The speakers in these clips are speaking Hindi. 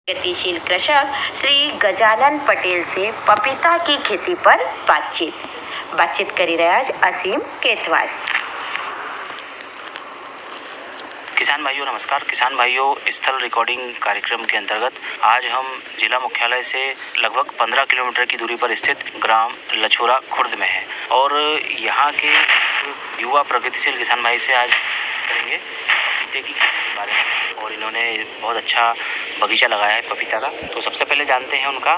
गतिशील कृषक श्री गजानन पटेल से पपीता की खेती पर बातचीत करी रहा असीम केतवास। किसान भाइयों नमस्कार। किसान भाइयों, स्थल रिकॉर्डिंग कार्यक्रम के अंतर्गत आज हम जिला मुख्यालय से लगभग 15 किलोमीटर की दूरी पर स्थित ग्राम लछोरा खुर्द में हैं और यहाँ के युवा प्रगतिशील किसान भाई से आज करेंगे पपीते की खेती के बारे में। और इन्होंने बहुत अच्छा बगीचा लगाया है पपीता का। तो सबसे पहले जानते हैं उनका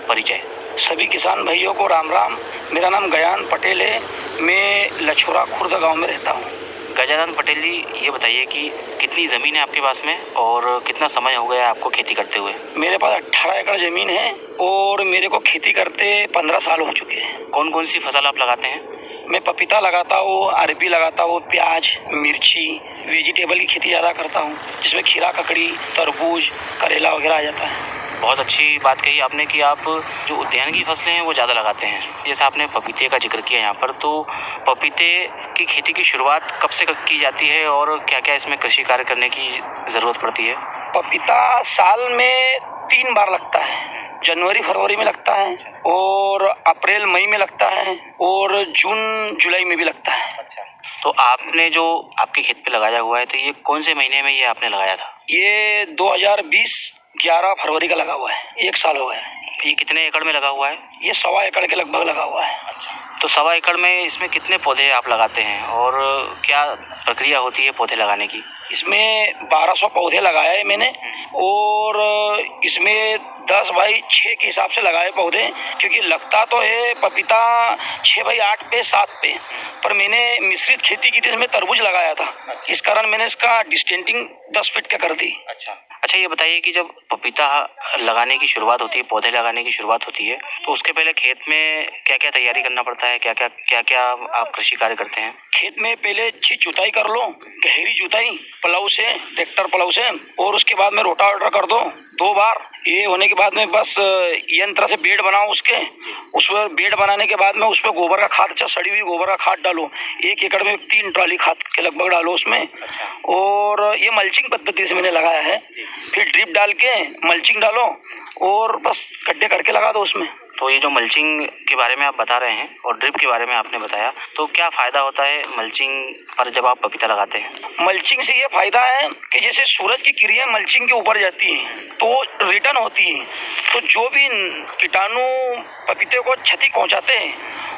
परिचय। सभी किसान भाइयों को राम राम। मेरा नाम गजानन पटेल है। मैं लछोरा खुर्द गांव में रहता हूँ। गजानन पटेल जी, ये बताइए कि कितनी ज़मीन है आपके पास में और कितना समय हो गया आपको खेती करते हुए? मेरे पास 18 एकड़ ज़मीन है और मेरे को खेती करते 15 साल हो चुके हैं। कौन कौन सी फसल आप लगाते हैं? मैं पपीता लगाता हूँ, अरबी लगाता हूँ, प्याज, मिर्ची, वेजिटेबल की खेती ज़्यादा करता हूँ, जिसमें खीरा, ककड़ी, तरबूज, करेला वगैरह आ जाता है। बहुत अच्छी बात कही आपने कि आप जो उद्यान की फसलें हैं वो ज़्यादा लगाते हैं। जैसे आपने पपीते का जिक्र किया यहाँ पर, तो पपीते की खेती की शुरुआत कब से की जाती है और क्या क्या इसमें कृषि कार्य करने की ज़रूरत पड़ती है? पपीता साल में 3 बार लगता है। जनवरी फरवरी में लगता है और अप्रैल मई में लगता है और जून जुलाई में भी लगता है। तो आपने जो आपके खेत पे लगाया हुआ है, तो ये कौन से महीने में ये आपने लगाया था? ये 2020 11 फरवरी का लगा हुआ है। 1 साल हो गया है। ये कितने एकड़ में लगा हुआ है? ये 1.25 एकड़ के लगभग लगा हुआ है। तो 1.25 एकड़ में इसमें कितने पौधे आप लगाते हैं और क्या प्रक्रिया होती है पौधे लगाने की? इसमें 1200 पौधे लगाए मैंने और इसमें 10 बाई 6 के हिसाब से लगाए पौधे, क्योंकि लगता तो है पपीता 6 बाई 8 पे 7 पे, पर मैंने मिश्रित खेती की थी, इसमें तरबूज लगाया था। इस कारण मैंने इसका डिस्टेंटिंग 10 फीट का कर दी। अच्छा, ये बताइए कि जब पपीता लगाने की शुरुआत होती है, पौधे लगाने की शुरुआत होती है, तो उसके पहले खेत में क्या क्या तैयारी करना पड़ता है? क्या क्या आप कृषि कार्य करते हैं? खेत में पहले अच्छी जुताई कर लो, गहरी जुताई प्लाऊ से, ट्रैक्टर प्लाऊ से, और उसके बाद में रोटावेटर कर दो 2 बार। ये होने के बाद में बस यंत्र से बेड बनाओ उस पर बेड बनाने के बाद में उस पर गोबर का खाद, अच्छा सड़ी हुई गोबर का खाद डालो। 1 एकड़ में 3 ट्राली खाद के लगभग डालो उसमें। और ये मल्चिंग पद्धति से मैंने लगाया है। फिर ड्रिप डाल के मल्चिंग डालो और बस गड्ढे करके लगा दो उसमें। तो ये जो मल्चिंग के बारे में आप बता रहे हैं और ड्रिप के बारे में आपने बताया, तो क्या फ़ायदा होता है मल्चिंग पर जब आप पपीता लगाते हैं? मल्चिंग से ये फायदा है कि जैसे सूरज की किरणें मल्चिंग के ऊपर जाती हैं तो रिटर्न होती है, तो जो भी कीटाणु पपीते को क्षति पहुंचाते हैं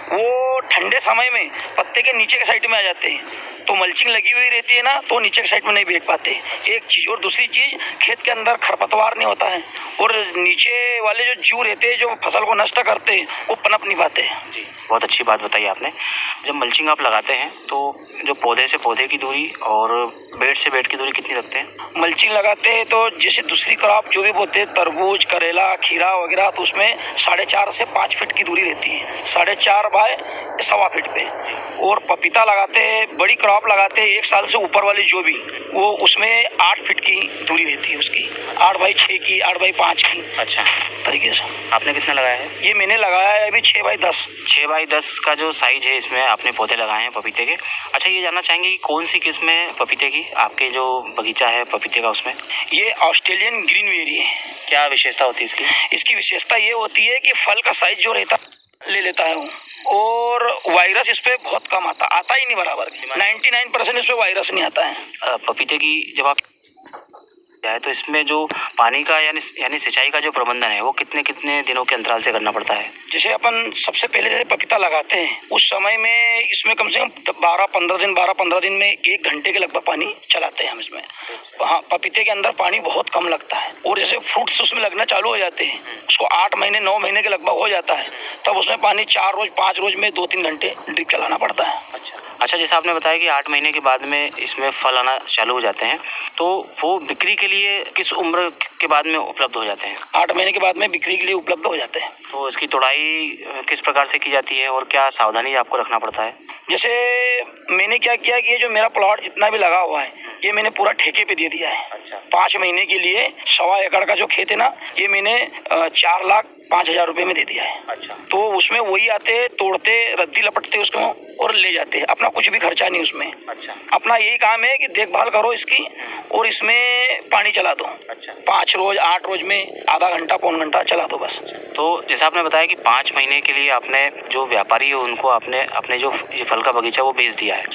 वो ठंडे समय में पत्ते के नीचे के साइड में आ जाते हैं। तो मल्चिंग लगी हुई रहती है ना, तो नीचे के साइड में नहीं बैठ पाते, एक चीज़। और दूसरी चीज़, खेत के अंदर खरपतवार नहीं होता है और नीचे वाले जो जीव रहते हैं जो फसल को नष्ट करते हैं वो पनप नहीं पाते हैं। जी, बहुत अच्छी बात बताई आपने। जब मल्चिंग आप लगाते हैं तो जो पौधे से पौधे की दूरी और बेड से बेड की दूरी कितनी रखते हैं? मल्चिंग लगाते हैं तो जैसे दूसरी क्रॉप जो भी बोते हैं, तरबूज, करेला, खीरा वगैरह, तो उसमें 4.5 से 5 फीट की दूरी रहती है, 4.5 बाय 1.25 फीट पे। और पपीता लगाते हैं, बड़ी क्रॉप लगाते हैं 1 साल से ऊपर वाली जो भी, वो उसमें 8 फीट की दूरी रहती है उसकी, 8 बाई 6 की, 8 बाई 5 की। अच्छा, तरीके से। आपने कितना लगाया है? ये मैंने लगाया है अभी 6 बाई 10। 6 बाई 10 का जो साइज है, इसमें आपने पौधे लगाए हैं पपीते के। अच्छा, ये जानना चाहेंगे कि कौन सी किस्म है पपीते की आपके जो बगीचा है पपीते का उसमें? ये ऑस्ट्रेलियन ग्रीनबेरी है। क्या विशेषता होती है इसकी? इसकी विशेषता ये होती है कि फल का साइज जो रहता ले लेता है वो, और वायरस इस पे बहुत कम आता ही नहीं बराबर। 99% इस पे वायरस नहीं आता है। पपीते की जब आप जाए तो इसमें जो पानी का यानी सिंचाई का जो प्रबंधन है वो कितने कितने दिनों के अंतराल से करना पड़ता है? जैसे अपन सबसे पहले जैसे पपीता लगाते हैं उस समय में इसमें कम से कम 12-15 दिन में 1 घंटे के लगभग पानी चलाते हैं हम इसमें। हाँ, पपीते के अंदर पानी बहुत कम लगता है। और जैसे फ्रूट्स उसमें लगना चालू हो जाते हैं, उसको 8 महीने 9 महीने के लगभग हो जाता है, तब उसमें पानी 4 रोज 5 रोज में 2-3 घंटे ड्रिप चलाना पड़ता है। अच्छा, जैसे आपने बताया कि 8 महीने के बाद में इसमें फल आना चालू हो जाते हैं, तो वो बिक्री के लिए किस उम्र के बाद में उपलब्ध हो जाते हैं? 8 महीने के बाद में बिक्री के लिए उपलब्ध हो जाते हैं। तो इसकी तोड़ाई किस प्रकार से की जाती है और क्या सावधानी आपको रखना पड़ता है? जैसे मैंने क्या किया कि ये जो मेरा प्लॉट जितना भी लगा हुआ है ये मैंने पूरा ठेके पे दे दिया है। अच्छा। 5 महीने के लिए 1.25 एकड़ का जो खेत है ना, ये मैंने 4,05,000 रुपये में दे दिया है। अच्छा। तो उसमें वही आते, तोड़ते, रद्दी लपटते उसको और ले जाते हैं, अपना अपना कुछ भी खर्चा नहीं उसमें। अच्छा। अपना यही काम है कि देखभाल करो इसकी और इसमें पानी चला दो। अच्छा। 5 रोज 8 रोज में आधा घंटा पौन घंटा चला दो बस। तो जैसे आपने बताया कि 5 महीने के लिए आपने जो व्यापारी है उनको आपने अपने जो ये फल का बगीचा वो बेच दिया है।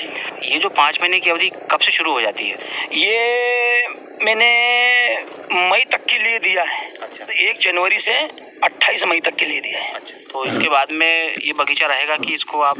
ये जो 5 महीने की अवधि कब से शुरू हो जाती है? ये मैंने मई तक के लिए दिया है। अच्छा। 1 जनवरी से 28 मई तक के लिए दिया है। अच्छा। तो इसके बाद में ये बगीचा रहेगा कि इसको आप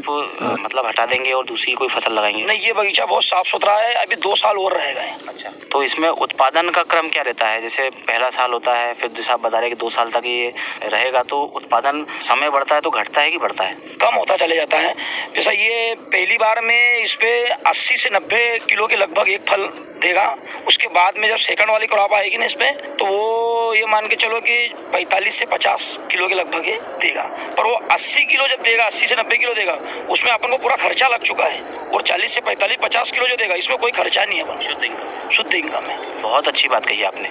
मतलब हटा देंगे और दूसरी कोई फसल लगाएंगे? नहीं, ये बगीचा बहुत साफ सुथरा है, अभी 2 साल और रहेगा। अच्छा। तो इसमें उत्पादन का क्रम क्या रहता है? जैसे पहला साल होता है, फिर जैसे आप बता रहे हैं कि 2 साल तक ये रहेगा, तो उत्पादन समय बढ़ता है तो घटता है कि बढ़ता है? कम होता चले जाता है। जैसा ये पहली बार में इस पे 80 से 90 किलो के लगभग एक फल देगा। उसके बाद में जब सेकंड वाली क्रॉप आएगी ना इसमें, तो वो ये मान के चलो कि 45 से 50 किलो के लगभग ये देगा। पर वो 80 किलो जब देगा, 80 से 90 किलो देगा, उसमें अपन को पूरा खर्चा लग चुका है। और 40 से 45 50 किलो जो देगा, इसमें कोई खर्चा नहीं है, शुद्ध इनकम है। बहुत अच्छी बात कही आपने।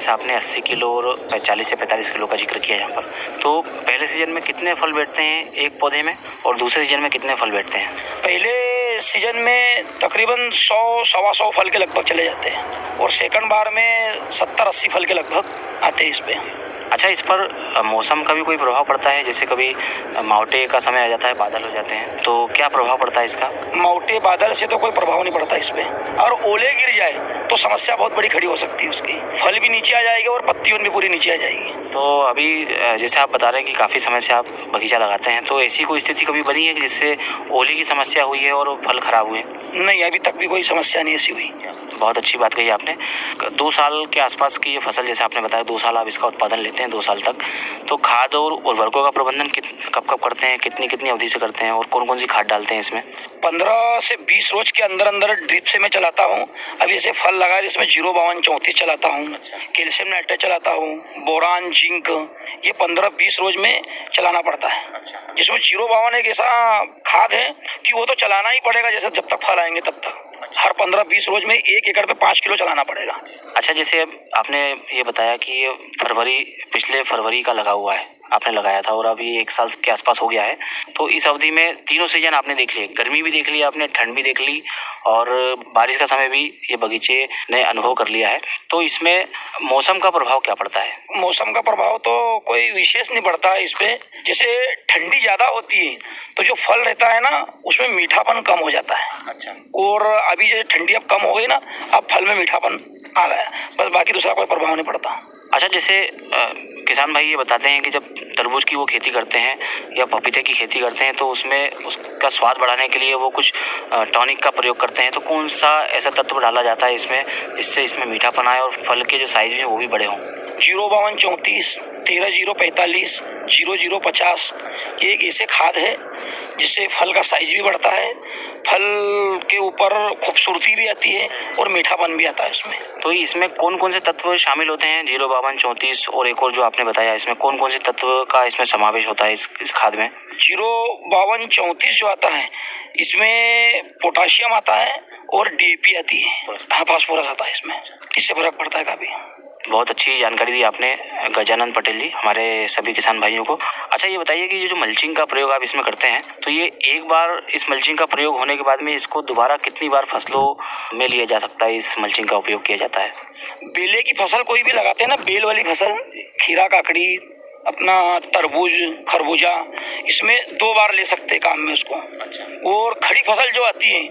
आपने 80 किलो और 40 से 45 किलो का जिक्र किया यहाँ पर। तो पहले सीजन में कितने फल बैठते हैं एक पौधे में और दूसरे सीजन में कितने फल बैठते हैं? पहले सीजन में तकरीबन 100 सवा 100 फल के लगभग चले जाते हैं और सेकंड बार में 70-80 फल के लगभग आते हैं इस पे। अच्छा, इस पर मौसम का भी कोई प्रभाव पड़ता है? जैसे कभी मावठे का समय आ जाता है, बादल हो जाते हैं, तो क्या प्रभाव पड़ता है इसका? मावठे बादल से तो कोई प्रभाव नहीं पड़ता इस पे। और ओले गिर जाए तो समस्या बहुत बड़ी खड़ी हो सकती है उसकी। फल भी नीचे आ जाएगी और पत्तियों भी पूरी नीचे आ जाएगी। तो अभी जैसे आप बता रहे हैं कि काफ़ी समय से आप बगीचा लगाते हैं, तो ऐसी कोई स्थिति कभी बनी है कि जिससे ओले की समस्या हुई है और फल खराब हुए? नहीं, अभी तक भी कोई समस्या नहीं ऐसी हुई। बहुत अच्छी बात कही आपने। 2 साल के आसपास की ये फसल, जैसे आपने बताया 2 साल आप इसका उत्पादन लेते हैं, 2 साल तक, तो खाद और उर्वरकों का प्रबंधन कब कब करते हैं, कितनी अवधि से करते हैं और कौन कौन सी खाद डालते हैं इसमें? 15 से 20 रोज के अंदर अंदर ड्रिप से मैं चलाता हूँ। अभी ऐसे फल लगा है जिसमें 05234 चलाता हूँ, कैल्शियम नाइट्रेट चलाता हूँ, बोरान, जिंक, ये 15-20 रोज में चलाना पड़ता है। जिसमें 052 एक ऐसा खाद है कि वो तो चलाना ही पड़ेगा जैसे जब तक फल आएंगे तब तक। हर 15-20 रोज में 1 एकड़ पे 5 किलो चलाना पड़ेगा। अच्छा, जैसे आपने ये बताया कि ये पिछले फरवरी का लगा हुआ है, आपने लगाया था और अभी 1 साल के आसपास हो गया है, तो इस अवधि में तीनों सीजन आपने देख लिए, गर्मी भी देख ली आपने, ठंड भी देख ली और बारिश का समय भी ये बगीचे ने अनुभव कर लिया है। तो इसमें मौसम का प्रभाव क्या पड़ता है? मौसम का प्रभाव तो कोई विशेष नहीं पड़ता है इस पे। जैसे ठंडी ज़्यादा होती है तो जो फल रहता है ना उसमें मीठापन कम हो जाता है। अच्छा। और अभी जो ठंडी अब कम हो गई ना, अब फल में मीठापन आ गया, बस बाकी दूसरा कोई प्रभाव नहीं पड़ता। अच्छा, जैसे किसान भाई ये बताते हैं कि जब तरबूज की वो खेती करते हैं या पपीते की खेती करते हैं तो उसमें उसका स्वाद बढ़ाने के लिए वो कुछ टॉनिक का प्रयोग करते हैं, तो कौन सा ऐसा तत्व डाला जाता है इसमें जिससे इसमें मीठापन आए और फल के जो साइज हैं वो भी बड़े हों? 05234, 13045, 0050 ये एक ऐसे खाद है जिससे फल का साइज भी बढ़ता है, फल के ऊपर खूबसूरती भी आती है और मीठापन भी आता है उसमें। तो इसमें कौन कौन से तत्व शामिल होते हैं? 05234 और एक और जो आपने बताया, इसमें कौन कौन से तत्व का इसमें समावेश होता है इस खाद में? 05234 जो आता है इसमें पोटाशियम आता है और DAP आती है। हाँ, फास्फोरस आता है इसमें, इससे फर्क पड़ता है काफ़ी। बहुत अच्छी जानकारी दी आपने गजानन पटेल जी, हमारे सभी किसान भाइयों को। अच्छा, ये बताइए कि ये जो मल्चिंग का प्रयोग आप इसमें करते हैं, तो ये एक बार इस मल्चिंग का प्रयोग होने के बाद में इसको दोबारा कितनी बार फसलों में लिया जा सकता है, इस मल्चिंग का उपयोग किया जाता है? बेले की फसल कोई भी लगाते हैं ना, बेल वाली फसल, खीरा, काकड़ी, अपना तरबूज, खरबूजा, इसमें 2 बार ले सकते हैं काम में उसको। और खड़ी फसल जो आती है,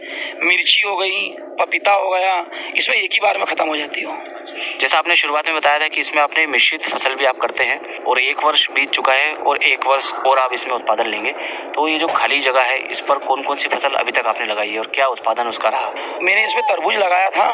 मिर्ची हो गई, पपीता हो गया, इसमें एक ही बार में ख़त्म हो जाती हो। जैसा आपने शुरुआत में बताया था कि इसमें आपने मिश्रित फसल भी आप करते हैं और 1 वर्ष बीत चुका है और 1 वर्ष और आप इसमें उत्पादन लेंगे, तो ये जो खाली जगह है इस पर कौन कौन सी फसल अभी तक आपने लगाई है और क्या उत्पादन उसका रहा? मैंने इसमें तरबूज लगाया था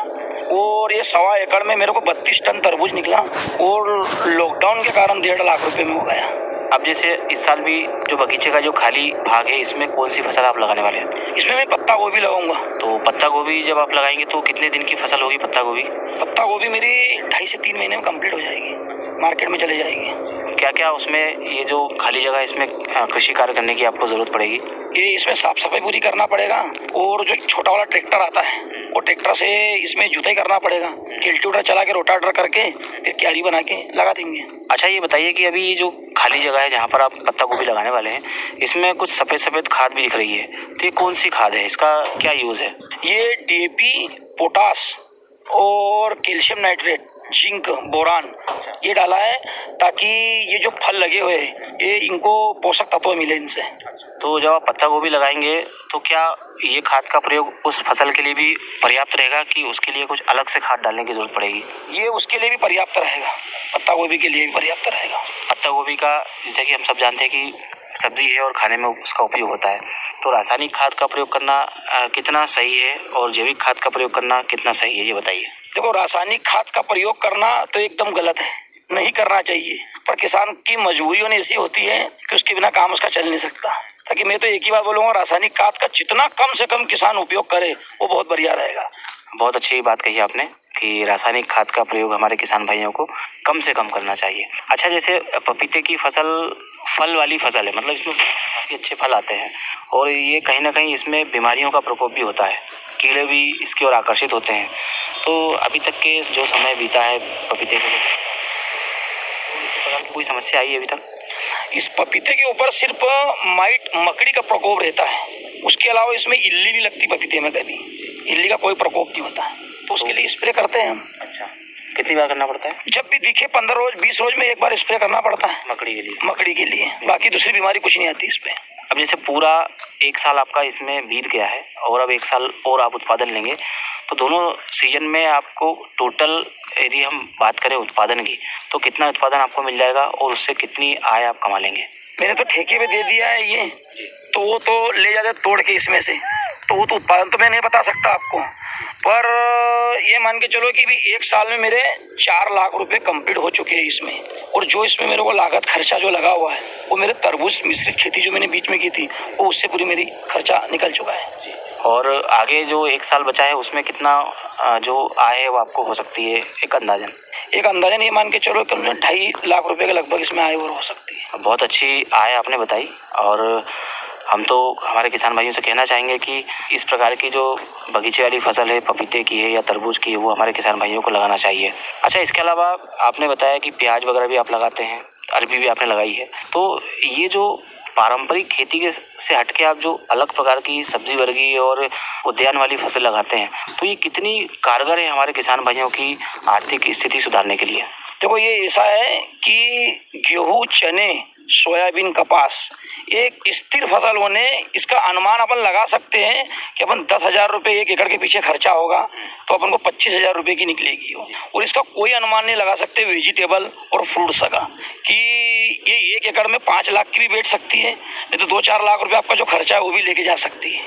और ये 1.25 एकड़ में मेरे को 32 टन तरबूज निकला और लॉकडाउन के कारण 1.5 लाख रुपए में हो गया। अब जैसे इस साल भी जो बगीचे का जो खाली भाग है इसमें कौन सी फसल आप लगाने वाले हैं? इसमें मैं पत्ता गोभी लगाऊंगा। तो पत्ता गोभी जब आप लगाएंगे तो कितने दिन की फसल होगी पत्ता गोभी? पत्ता गोभी मेरी 2.5 से 3 महीने में कंप्लीट हो जाएगी, मार्केट में चले जाएगी। क्या क्या उसमें ये जो खाली जगह है इसमें कृषि कार्य करने की आपको ज़रूरत पड़ेगी? ये इसमें साफ सफाई पूरी करना पड़ेगा और जो छोटा वाला ट्रैक्टर आता है वो ट्रैक्टर से इसमें जुताई करना पड़ेगा। कल्टीवेटर चला के रोटावेटर करके फिर क्यारी बना के लगा देंगे। अच्छा, ये बताइए कि अभी ये जो खाली जगह है जहाँ पर आप पत्ता गोभी लगाने वाले हैं, इसमें कुछ सफ़ेद सफ़ेद खाद भी दिख रही है, तो ये कौन सी खाद है, इसका क्या यूज़ है? ये डीएपी, पोटास और कैल्शियम नाइट्रेट, जिंक, बोरान ये डाला है ताकि ये जो फल लगे हुए हैं ये इनको पोषक तत्व मिले इनसे। तो जब आप पत्ता गोभी लगाएंगे तो क्या ये खाद का प्रयोग उस फसल के लिए भी पर्याप्त रहेगा कि उसके लिए कुछ अलग से खाद डालने की ज़रूरत पड़ेगी? ये उसके लिए भी पर्याप्त रहेगा, पत्ता गोभी के लिए भी पर्याप्त रहेगा। पत्ता गोभी का जैसे कि हम सब जानते हैं कि सब्जी है और खाने में उसका उपयोग होता है, तो रासायनिक खाद का प्रयोग करना कितना सही है और जैविक खाद का प्रयोग करना कितना सही है, ये बताइए। देखो, रासायनिक खाद का प्रयोग करना तो एकदम गलत है, नहीं करना चाहिए, पर किसान की मजबूरी ऐसी होती है कि उसके बिना काम उसका चल नहीं सकता। ताकि मैं तो एक ही बात बोलूँगा, रासायनिक खाद का जितना कम से कम किसान उपयोग करे वो बहुत बढ़िया रहेगा। बहुत अच्छी बात कही आपने कि रासायनिक खाद का प्रयोग हमारे किसान भाइयों को कम से कम करना चाहिए। अच्छा, जैसे पपीते की फसल फल वाली फसल है, मतलब इसमें काफ़ी अच्छे फल आते हैं और ये कहीं ना कहीं इसमें बीमारियों का प्रकोप भी होता है, कीड़े भी इसकी ओर आकर्षित होते हैं। तो अभी तक के जो समय बीता है पपीते के, कोई समस्या आई है अभी तक? इस पपीते के ऊपर सिर्फ माइट मकड़ी का प्रकोप रहता है, उसके अलावा इसमें इल्ली नहीं लगती पपीते में, कभी इल्ली का कोई प्रकोप नहीं होता है, तो उसके लिए स्प्रे करते हैं हम। अच्छा, कितनी बार करना पड़ता है? जब भी दिखे 15 रोज 20 रोज में एक बार स्प्रे करना पड़ता है मकड़ी के लिए? मकड़ी के लिए, बाकी दूसरी बीमारी कुछ नहीं आती इस पे। अब जैसे पूरा एक साल आपका इसमें बीत गया है और अब एक साल और आप उत्पादन लेंगे, तो दोनों सीजन में आपको टोटल यदि हम बात करें उत्पादन की, तो कितना उत्पादन आपको मिल जाएगा और उससे कितनी आय आप कमा लेंगे? मैंने तो ठेके पे दे दिया है ये, तो वो तो ले जाते तोड़ के इसमें से, तो वो तो उत्पादन तो मैं नहीं बता सकता आपको, पर ये मान के चलो कि भी एक साल में मेरे 4 लाख रुपए कंप्लीट हो चुके हैं इसमें। और जो इसमें मेरे को लागत खर्चा जो लगा हुआ है वो मेरे तरबूज मिश्रित खेती जो मैंने बीच में की थी वो उससे पूरी मेरी खर्चा निकल चुका है। और आगे जो एक साल बचा है उसमें कितना जो आय है वो आपको हो सकती है, एक अंदाजन ये मान के चलो कि 2.5 लाख रुपए के लगभग इसमें आय और हो सकती है। बहुत अच्छी आय आपने बताई और हम तो हमारे किसान भाइयों से कहना चाहेंगे कि इस प्रकार की जो बगीचे वाली फसल है, पपीते की है या तरबूज की है, वो हमारे किसान भाइयों को लगाना चाहिए। अच्छा, इसके अलावा आपने बताया कि प्याज वगैरह भी आप लगाते हैं, अरबी भी आपने लगाई है, तो ये जो पारंपरिक खेती के से हटके आप जो अलग प्रकार की सब्जी वर्गीय और उद्यान वाली फसल लगाते हैं, तो ये कितनी कारगर है हमारे किसान भाइयों की आर्थिक स्थिति सुधारने के लिए? देखो, ये ऐसा है कि गेहूँ, चने, सोयाबीन, कपास एक स्थिर फसल होने इसका अनुमान अपन लगा सकते हैं कि अपन 10,000 रुपये 1 एकड़ के पीछे खर्चा होगा तो अपन को 25,000 रुपये की निकलेगी। और इसका कोई अनुमान नहीं लगा सकते वेजिटेबल और फ्रूट्स का कि ये 1 एकड़ में 5 लाख की भी बैठ सकती है, नहीं तो 2-4 लाख रुपये आपका जो खर्चा है वो भी लेके जा सकती है।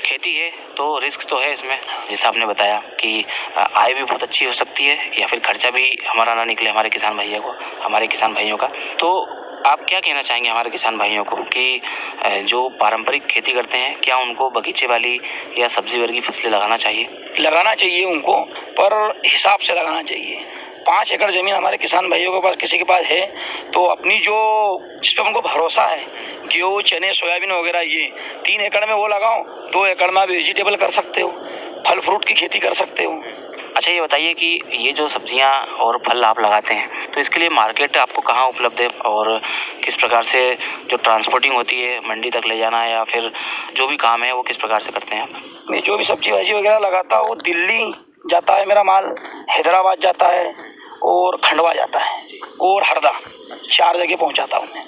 खेती है तो रिस्क तो है इसमें, जैसा आपने बताया कि आय भी बहुत अच्छी हो सकती है या फिर खर्चा भी हमारा ना निकले हमारे किसान भाइयों का। तो आप क्या कहना चाहेंगे हमारे किसान भाइयों को कि जो पारंपरिक खेती करते हैं क्या उनको बगीचे वाली या सब्जी वर्गीय फसलें लगाना चाहिए उनको, पर हिसाब से लगाना चाहिए। 5 एकड़ ज़मीन हमारे किसान भाइयों के पास किसी के पास है तो अपनी जो जिस पर उनको भरोसा है, गेहूँ, चने, सोयाबीन वगैरह, ये 3 एकड़ में वो लगाओ, 2 एकड़ में आप वेजिटेबल कर सकते हो, फल फ्रूट की खेती कर सकते हो। अच्छा, ये बताइए कि ये जो सब्जियां और फल आप लगाते हैं तो इसके लिए मार्केट आपको कहाँ उपलब्ध है और किस प्रकार से जो ट्रांसपोर्टिंग होती है मंडी तक ले जाना या फिर जो भी काम है वो किस प्रकार से करते हैं आप? मैं जो भी सब्जी भाजी वगैरह लगाता हूँ वो दिल्ली जाता है मेरा माल, हैदराबाद जाता है और खंडवा जाता है और हरदा, 4 जगह पहुँचाता हूँ मैं।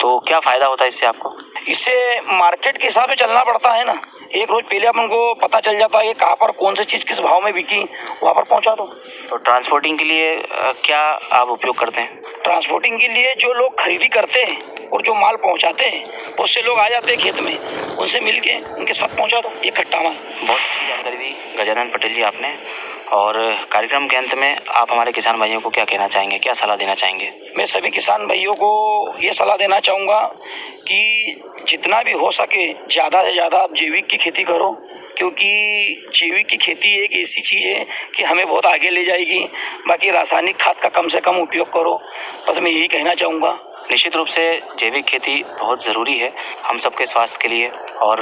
तो क्या फ़ायदा होता है इससे आपको? इससे मार्केट के हिसाब से चलना पड़ता है ना, एक रोज पहले अपन को पता चल जाता है कि कहाँ पर कौन सी चीज़ किस भाव में बिकी, वहाँ पर पहुँचा दो। तो ट्रांसपोर्टिंग के लिए क्या आप उपयोग करते हैं? ट्रांसपोर्टिंग के लिए जो लोग खरीदी करते हैं और जो माल पहुँचाते हैं बहुत से लोग आ जाते हैं खेत में, उनसे मिल के उनके साथ पहुँचा दो इकट्ठा माल। बहुत अच्छी जानकारी दी गजानन पटेल जी आपने। और कार्यक्रम के अंत में आप हमारे किसान भाइयों को क्या कहना चाहेंगे, क्या सलाह देना चाहेंगे? मैं सभी किसान भाइयों को ये सलाह देना चाहूँगा कि जितना भी हो सके ज़्यादा से ज़्यादा आप जैविक की खेती करो, क्योंकि जैविक की खेती एक ऐसी चीज़ है कि हमें बहुत आगे ले जाएगी। बाकी रासायनिक खाद का कम से कम उपयोग करो, बस मैं यही कहना चाहूँगा। निश्चित रूप से जैविक खेती बहुत ज़रूरी है हम सबके स्वास्थ्य के लिए, और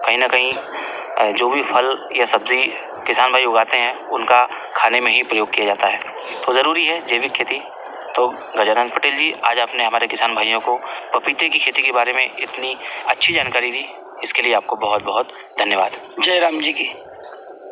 कहीं ना कहीं जो भी फल या सब्ज़ी किसान भाई उगाते हैं उनका खाने में ही प्रयोग किया जाता है, तो ज़रूरी है जैविक खेती। तो गजानन पटेल जी, आज आपने हमारे किसान भाइयों को पपीते की खेती के बारे में इतनी अच्छी जानकारी दी, इसके लिए आपको बहुत बहुत धन्यवाद। जय राम जी की।